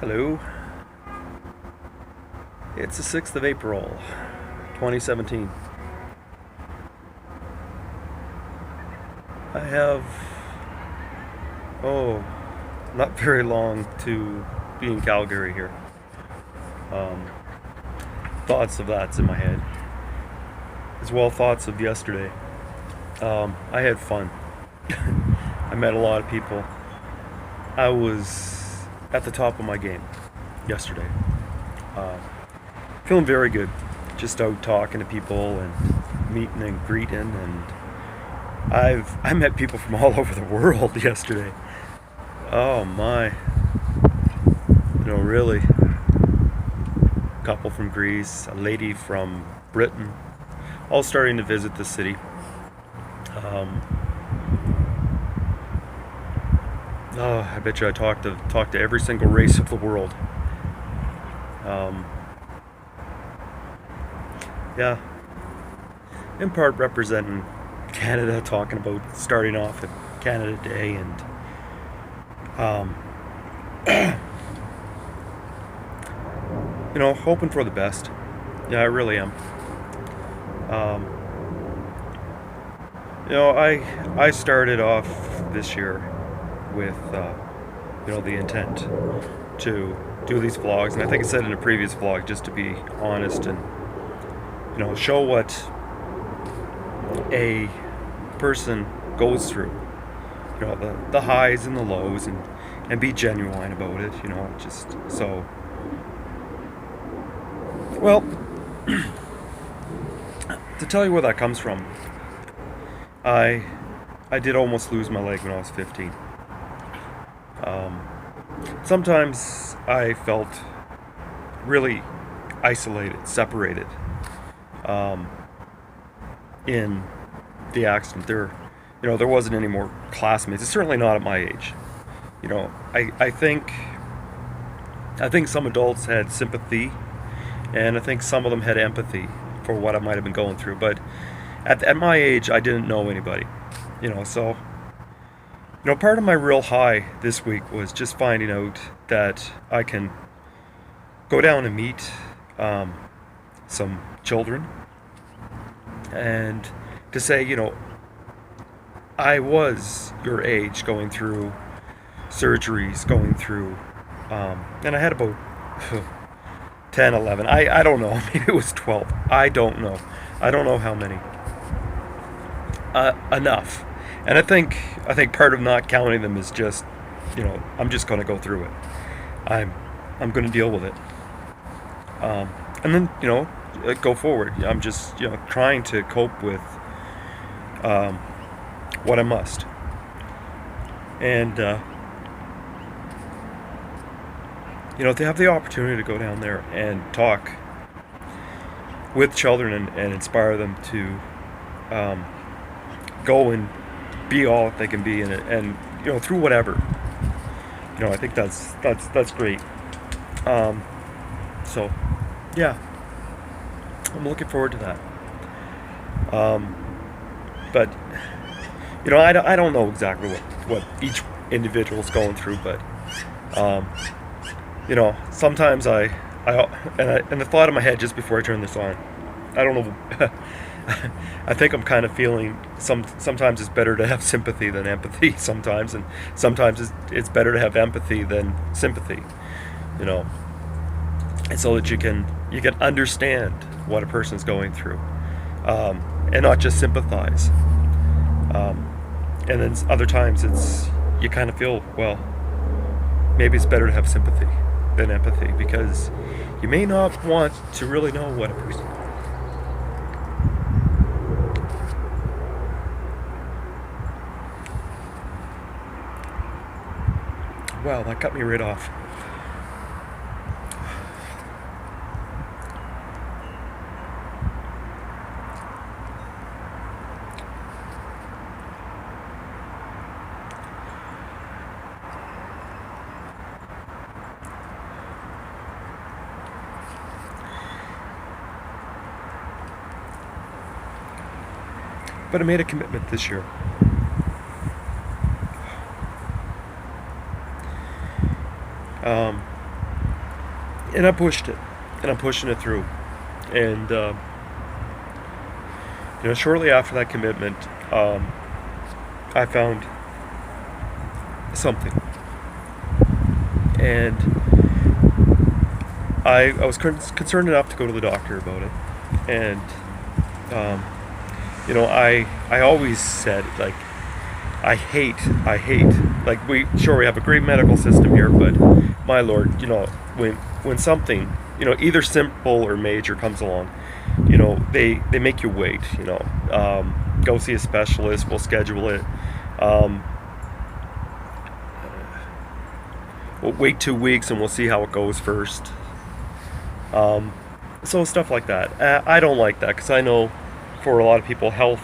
Hello. It's the 6th of April, 2017. I have, oh, not very long to be in Calgary here. Um, Thoughts of that's in my head, as well thoughts of yesterday. I had fun. I met a lot of people. I was at the top of my game yesterday. Uh, Feeling very good. Just out talking to people and meeting and greeting, and I met people from all over the world yesterday. Oh my, really. A couple from Greece, a lady from Britain, all starting to visit the city. Um, I bet you I talked to every single race of the world. Um, yeah, in part representing Canada, talking about starting off at Canada Day, and um, hoping for the best. Yeah, I really am. Um, I started off this year with the intent to do these vlogs, and I think I said in a previous vlog, just to be honest and show what a person goes through. The highs and the lows, and be genuine about it. Just so. Well, to tell you where that comes from, I I did almost lose my leg when I was 15. Um, Sometimes I felt really isolated, separated um, in the accident. There wasn't any more classmates. It's certainly not at my age. I think some adults had sympathy, and I think some of them had empathy for what I might have been going through. But at my age, I didn't know anybody. So part of my real high this week was just finding out that I can go down and meet um, some children, and to say, I was your age, going through surgeries, going through, and I had about 10, 11. I don't know. Maybe it was 12. I don't know. I don't know how many. Enough. And I think part of not counting them is just, I'm just going to go through it. I'm going to deal with it. And then, go forward. I'm just, trying to cope with um, what I must. And, to have the opportunity to go down there and talk with children, and inspire them to go and be all that they can be in it, and through whatever. I think that's great. So, yeah, I'm looking forward to that. But I don't know exactly what each individual's going through, but um, sometimes and the thought in my head just before I turn this on, I don't know. I think I'm kind of feeling sometimes it's better to have sympathy than empathy sometimes, and sometimes it's better to have empathy than sympathy. You know, and so that you can understand what a person's going through, and not just sympathize. And then other times you kind of feel, well, maybe it's better to have sympathy than empathy, because you may not want to really know what a person. Wow, that cut me right off. But I made a commitment this year. Um, And I pushed it, and I'm pushing it through. And shortly after that commitment, I found something, and I was concerned enough to go to the doctor about it. And um, I always said, like, I hate, like, we have a great medical system here, but my lord, when something, either simple or major comes along, they make you wait. Go see a specialist. We'll schedule it. Um, we'll wait 2 weeks and we'll see how it goes first. Um, so stuff like that. I don't like that because I know for a lot of people, health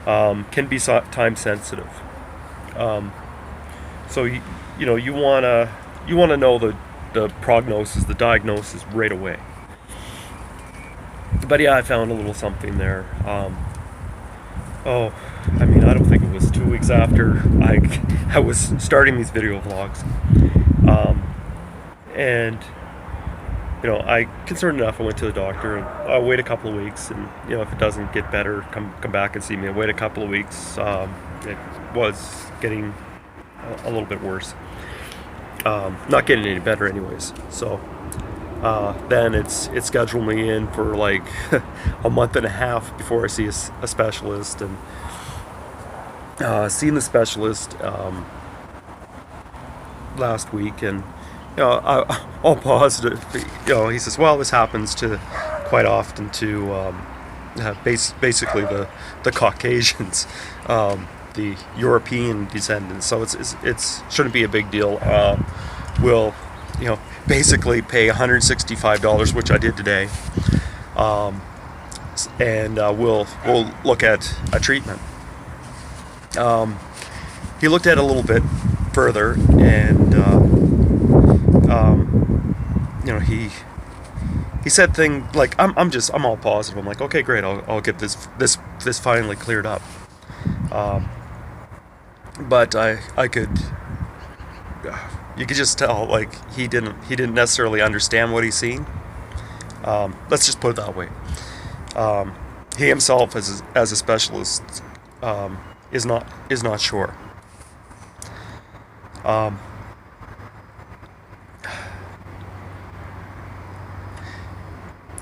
can be time sensitive. Um, so you wanna know the prognosis, the diagnosis right away. But yeah, I found a little something there. Oh, I mean, I don't think it was 2 weeks after I was starting these video vlogs, um, and I concerned enough. I went to the doctor, and I'll wait a couple of weeks, and if it doesn't get better, come back and see me. I wait a couple of weeks. It was getting a little bit worse. Not getting any better, anyways. So then it scheduled me in for like a month and a half before I see a specialist, and seeing the specialist last week, and all positive. He says, well, this happens to quite often to basically the Caucasians, the European descendants. So it's shouldn't be a big deal. We'll basically pay $165, which I did today, and we'll look at a treatment. He looked at it a little bit further, and he said thing like, I'm all positive. I'm like, okay, great, I'll get this finally cleared up. But I could, you could just tell, like, he didn't necessarily understand what he's seen. Let's just put it that way. He himself, as a specialist, is not sure.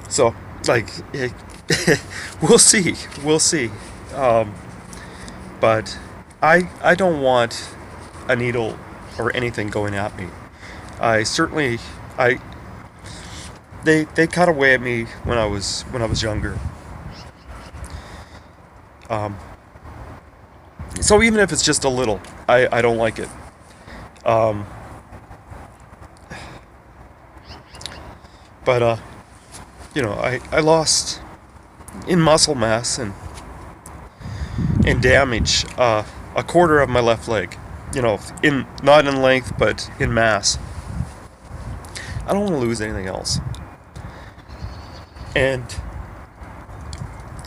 So, like, we'll see. But I don't want a needle or anything going at me. They cut away at me when I was younger. So even if it's just a little, I don't like it. But I lost in muscle mass and damage a quarter of my left leg. Not in length, but in mass. I don't want to lose anything else. And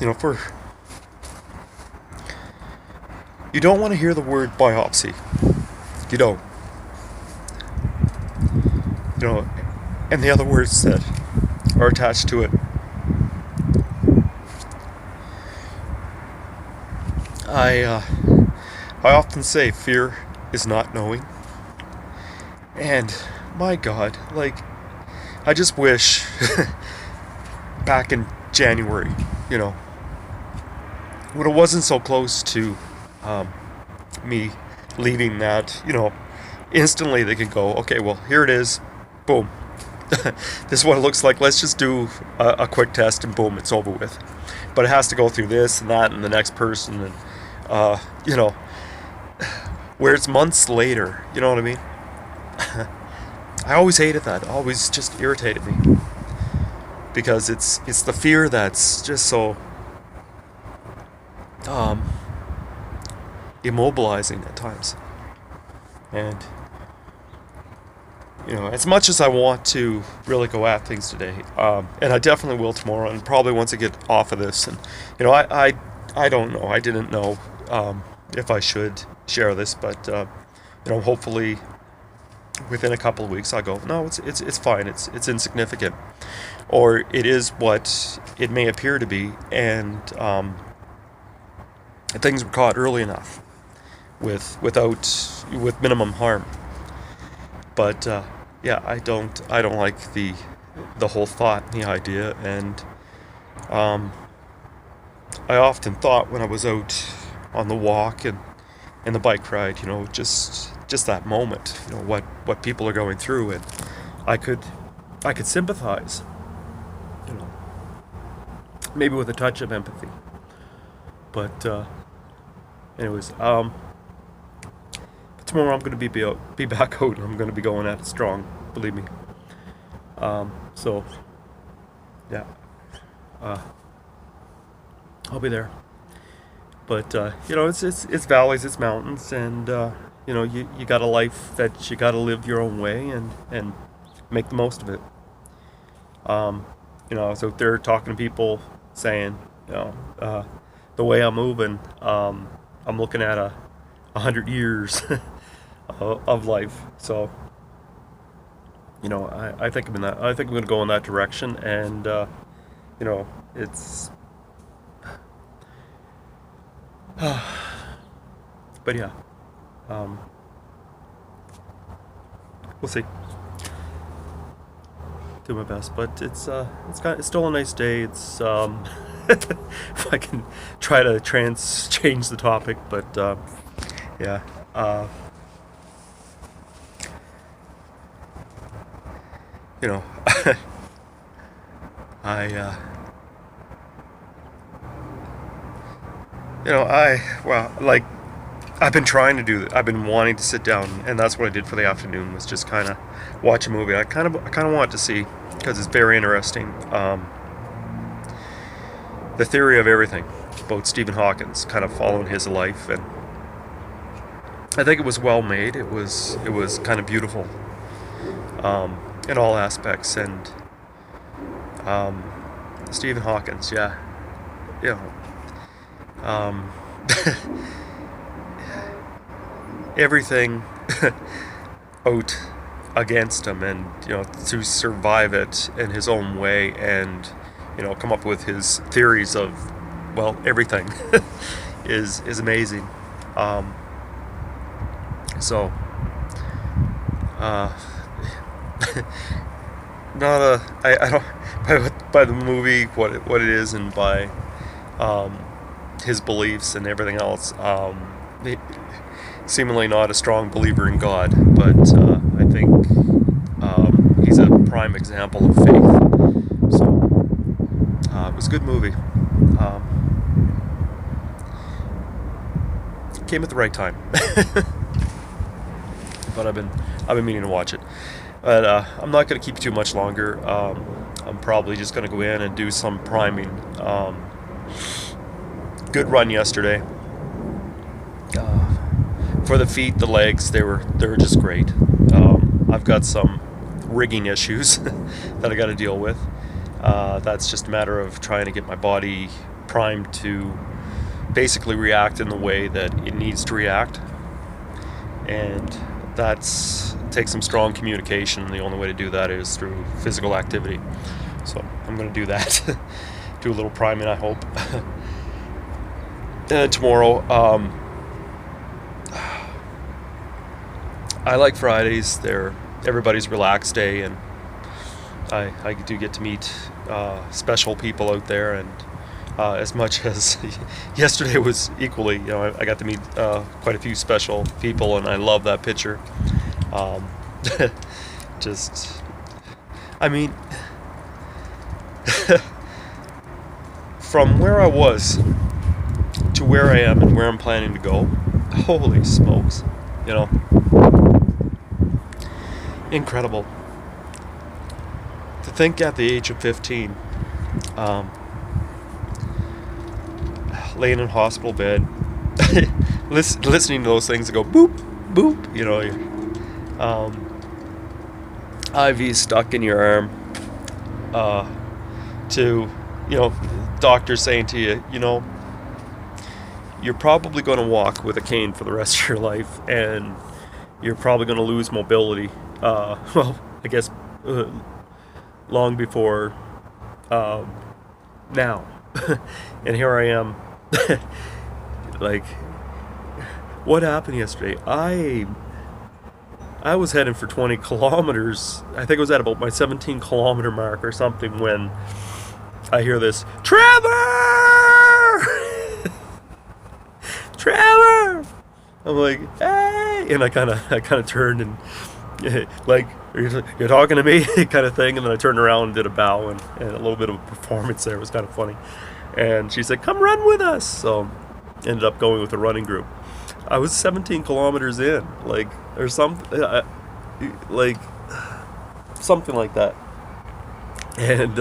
you don't want to hear the word biopsy. You don't. And the other words that are attached to it. I often say fear is not knowing. And my God, like, I just wish back in January, when it wasn't so close to me leaving that, instantly they could go, okay, well, here it is, boom. This is what it looks like. Let's just do a quick test, and boom, it's over with. But it has to go through this and that and the next person, and where it's months later. You know what I mean? I always hated that. It always just irritated me, because it's the fear that's just so immobilizing at times. And as much as I want to really go at things today, and I definitely will tomorrow, and probably once I get off of this, and I don't know. I didn't know if I should share this, but hopefully within a couple of weeks, I go, no, it's fine. It's insignificant, or it is what it may appear to be, and things were caught early enough with minimum harm. But yeah, I don't like the whole thought, the idea, and I often thought when I was out on the walk and the bike ride, just that moment, what people are going through, and I could sympathize, you know, maybe with a touch of empathy. But anyways, tomorrow I'm going to be back out, and I'm going to be going at it strong, believe me. So yeah, I'll be there. But it's valleys, it's mountains, and you got a life that you got to live your own way and make the most of it. I was out there talking to people, saying, the way I'm moving, I'm looking at 100 years of life. So, I think I'm in that. I think I'm going to go in that direction, and it's. But yeah, we'll see. Do my best, but it's still a nice day. It's if I can try to change the topic, but yeah. I've been trying to do that. I've been wanting to sit down, and that's what I did for the afternoon, was just kind of watch a movie. I kind of want to see, because it's very interesting, the theory of everything about Stephen Hawking, kind of following his life, and I think it was well made. It was kind of beautiful in all aspects, and Stephen Hawking, yeah, everything out against him, and to survive it in his own way, and come up with his theories of, well, everything is amazing. So not I don't, by the movie, what it is, and by his beliefs and everything else, seemingly not a strong believer in God, but I think he's a prime example of faith. So it was a good movie. Came at the right time. But I've been meaning to watch it. But I'm not going to keep you too much longer. I'm probably just going to go in and do some priming. Good run yesterday. For the feet, the legs, they were just great. I've got some rigging issues that I got to deal with. That's just a matter of trying to get my body primed to basically react in the way that it needs to react, and that's takes some strong communication. The only way to do that is through physical activity. So I'm going to do that. Do a little priming, I hope. And tomorrow, I like Fridays. They're everybody's relaxed day, and I do get to meet special people out there, and as much as yesterday was equally, I got to meet quite a few special people, and I love that picture. From where I was to where I am and where I'm planning to go, holy smokes, incredible. To think at the age of 15, laying in a hospital bed, listening to those things that go boop, boop, IV stuck in your arm, to, doctors saying to you, you're probably going to walk with a cane for the rest of your life, and you're probably going to lose mobility well, I guess long before now. And here I am. Like, what happened yesterday? I was heading for 20 kilometers. I think it was at about my 17-kilometer mark or something when I hear this, Trevor! Trevor! I'm like, hey! And I kind of turned and like, you're talking to me kind of thing. And then I turned around and did a bow and a little bit of a performance there. It was kind of funny. And she said, come run with us. So ended up going with the running group. I was 17 kilometers in, like, or like something like that. And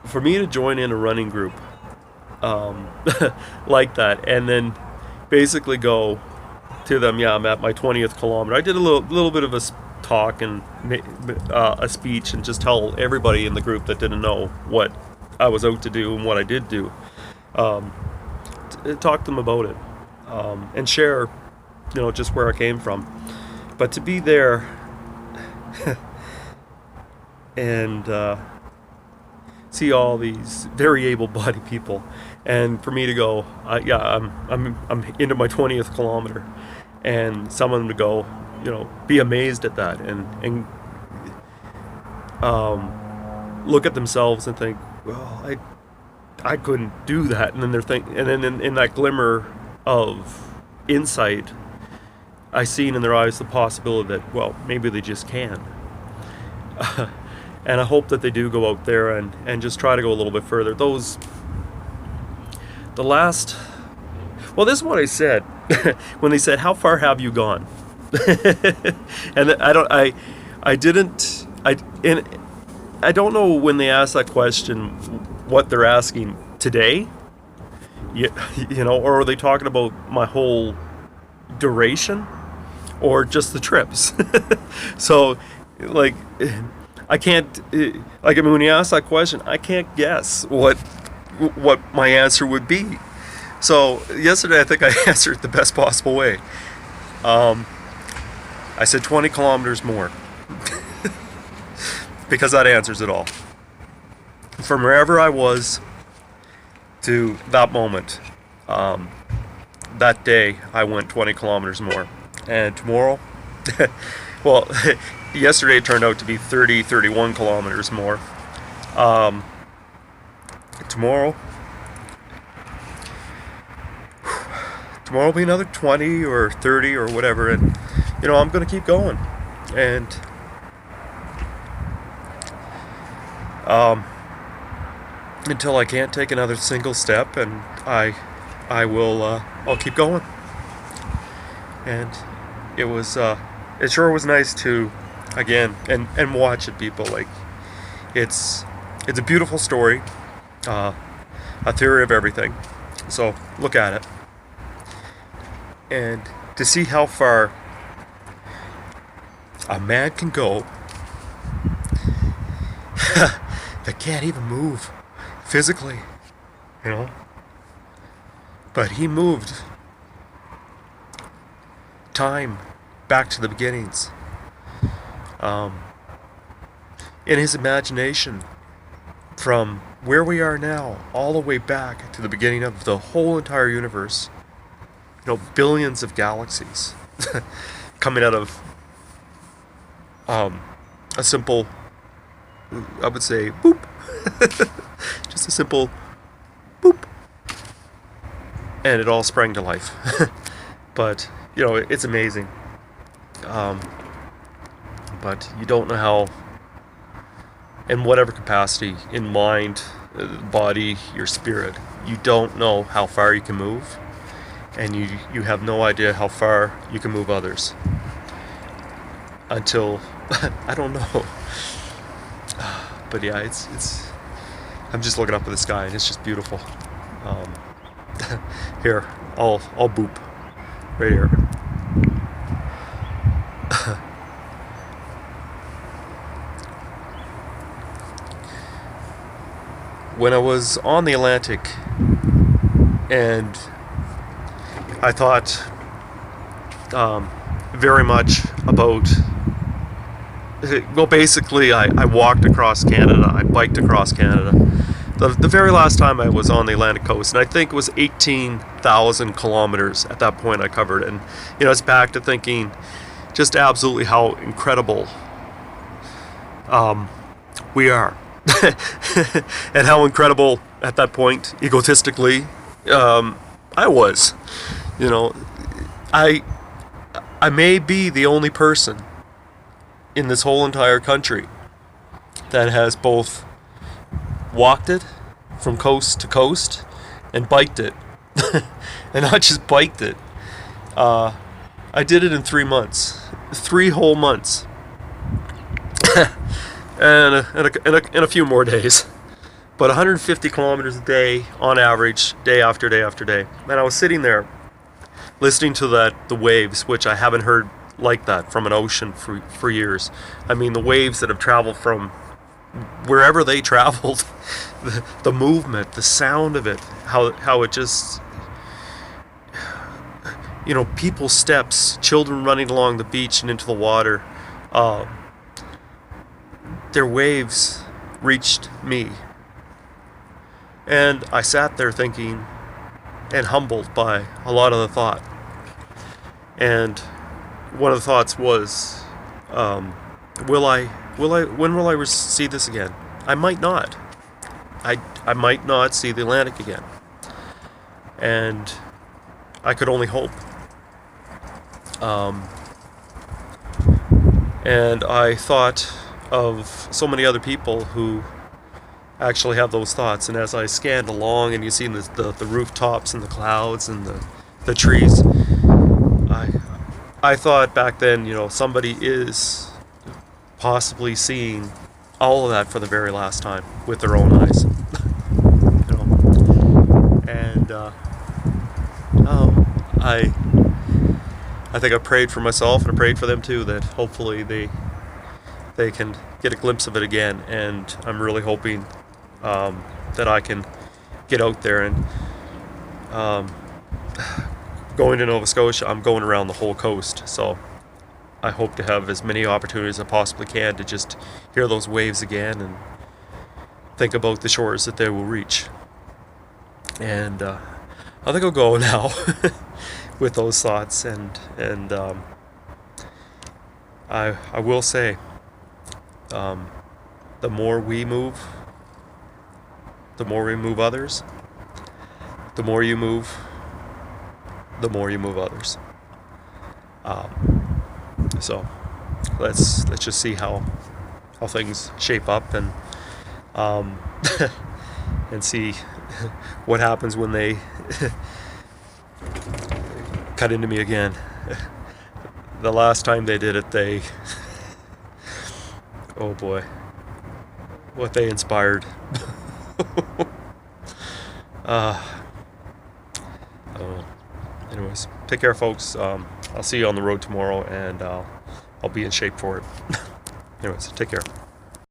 for me to join in a running group like that, and then basically go to them, yeah, I'm at my 20th kilometer. I did a little bit of a talk and a speech, and just tell everybody in the group that didn't know what I was out to do and what I did do. Talk to them about it, and share, just where I came from. But to be there and see all these very able-bodied people, and for me to go, I'm into my 20th kilometer, and someone to go, be amazed at that, and look at themselves and think, well, I couldn't do that, and then and then in that glimmer of insight, I seen in their eyes the possibility that, well, maybe they just can. And I hope that they do go out there and just try to go a little bit further. This is what I said when they said, how far have you gone? And I don't know when they asked that question what they're asking today, or are they talking about my whole duration or just the trips? So, like, I can't, when you ask that question, I can't guess what my answer would be. So yesterday I think I answered it the best possible way. I said 20 kilometers more because that answers it all. From wherever I was to that moment, that day I went 20 kilometers more. And tomorrow, well, yesterday it turned out to be 31 kilometers more. Tomorrow will be another 20 or 30 or whatever, and I'm going to keep going. And until I can't take another single step, and I'll keep going. And it sure was nice to, again, and watch it, people. Like, it's a beautiful story, a theory of everything. So look at it, and to see how far a man can go that can't even move physically, but he moved time back to the beginnings, in his imagination, from where we are now all the way back to the beginning of the whole entire universe. Billions of galaxies coming out of a simple, I would say, boop. Just a simple boop, and it all sprang to life. But it's amazing. But you don't know how, in whatever capacity, in mind, body, your spirit, you don't know how far you can move, and you have no idea how far you can move others until I don't know. But yeah, it's I'm just looking up at the sky, and it's just beautiful. Here, I'll boop right here. When I was on the Atlantic, and I thought, very much about. Well, basically, I walked across Canada. I biked across Canada. The very last time I was on the Atlantic coast, and I think it was 18,000 kilometers at that point I covered. And it's back to thinking just absolutely how incredible we are, and how incredible at that point, egotistically, I was. I may be the only person in this whole entire country that has both walked it from coast to coast and biked it. And not just biked it. I did it in 3 months. 3 whole months. and a few more days. But 150 kilometers a day on average, day after day after day. And I was sitting there listening to the waves, which I haven't heard like that from an ocean for years. I mean, the waves that have traveled from wherever they traveled, the movement, the sound of it, how it just, people's steps, children running along the beach and into the water, their waves reached me. And I sat there thinking and humbled by a lot of the thought. And one of the thoughts was, when will I see this again? I might not. I might not see the Atlantic again. And I could only hope. And I thought of so many other people who actually have those thoughts. And as I scanned along and you see the rooftops and the clouds and the trees, I thought back then, somebody is possibly seeing all of that for the very last time with their own eyes. And I think I prayed for myself and I prayed for them too, that hopefully they can get a glimpse of it again. And I'm really hoping that I can get out there and going to Nova Scotia. I'm going around the whole coast, so I hope to have as many opportunities as I possibly can to just hear those waves again and think about the shores that they will reach. And I think I'll go now with those thoughts. And I will say, the more we move others. The more you move, the more you move others. So let's just see how things shape up, and and see what happens when they cut into me again. The last time they did it, oh boy, what they inspired. Anyways, take care, folks. I'll see you on the road tomorrow, and I'll be in shape for it. Anyways, take care.